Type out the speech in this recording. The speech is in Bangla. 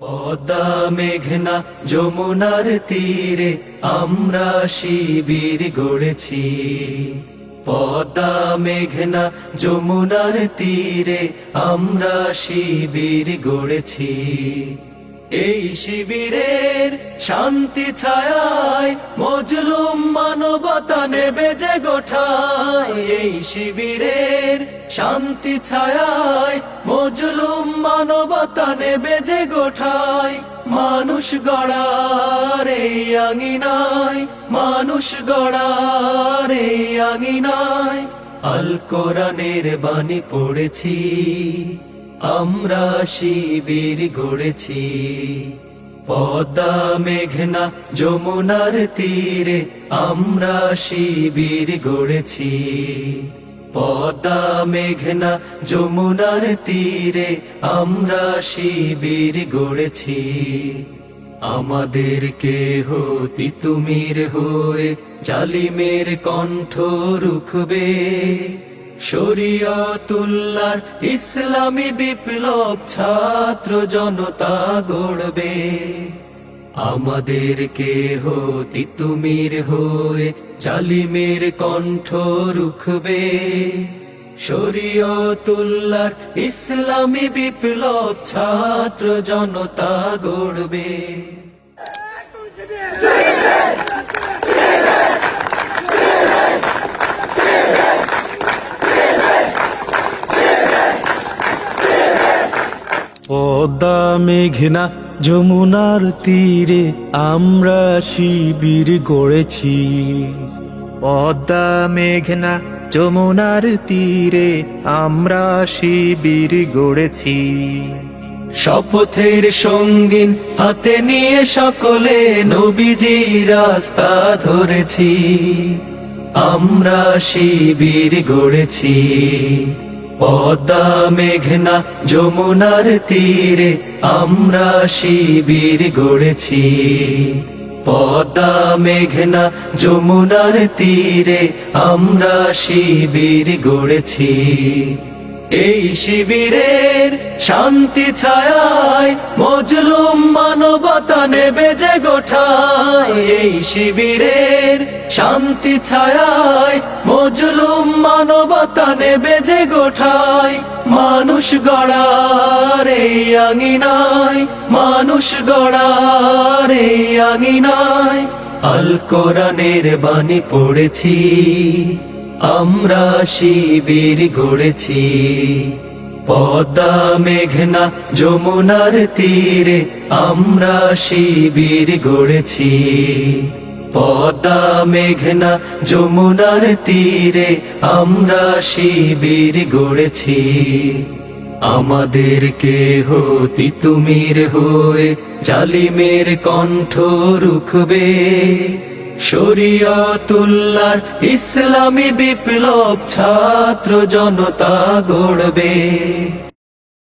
পদ্মা মেঘনা যমুনার তীরে আমরা শিবির গড়েছি। পদ্মা মেঘনা যমুনার তীরে আমরা শিবির গড়েছি। এই শিবিরের শান্তি ছায়ায় মজলুম মানবতা নেবে যে গোঠায়। এই শিবিরের শান্তি ছায়ায় মজলুম মানবতা নেবে যে গোঠায়। মানুষ গড়ার এই আঙিনায়, মানুষ গড়ার এই আঙিনায় আল কোরআনের বাণী পড়েছি। আমরা শিবির গড়েছি। পদ্মা মেঘনা যমুনার তীরে আমরা শিবির গড়েছি। পদ্মা মেঘনা যমুনার তীরে আমরা শিবির গড়েছি। আমাদের কেহ তিতুমির হয়ে জালিমের কণ্ঠ রুখবে। শরিয়তুল্লাহর ইসলামী বিপ্লব ছাত্র জনতা গড়বে। আমাদের কেহ তিতুমির হয়ে জালিমের কণ্ঠ রুখবে। শরিয়তুল্লাহর ইসলামী বিপ্লব ছাত্র জনতা গড়বে। পদ্মা মেঘনা যমুনার তীরে আমরা শিবির গড়েছি। পদ্মা মেঘনা যমুনার তীরে আমরা শিবির গড়েছি। শপথের সঙ্গীন হাতে নিয়ে সকলে নবীজি রাস্তা ধরেছি। আমরা শিবির গড়েছি। পদ্মা মেঘনা যমুনার তীরে আমরা শিবির গড়েছি। পদ্মা মেঘনা যমুনার তীরে আমরা শিবির গড়েছি। এই শিবিরের শান্তি ছায়ায় মজলুম মানবতা নেবে যে গোঠায়। এই শিবিরের শান্তি ছায়ায় মজলুম মানবতা নেবে যে গোঠায়। মানুষ গড়ার এই আঙিনায়, মানুষ গড়ার এই আঙিনায় আল কোরআনের বাণী পড়েছি। আমরা শিবির গড়েছি। পদ্মা মেঘনা যমুনার তীরে আমরা শিবির গড়েছি। পদ্মা মেঘনা যমুনার তীরে আমরা শিবির গড়েছি। আমাদের কেহ তিতুমির হয়ে জালিমের কণ্ঠ রুখবে। শরিয়তুল্লাহর ইসলামী বিপ্লব ছাত্র জনতা গড়বে।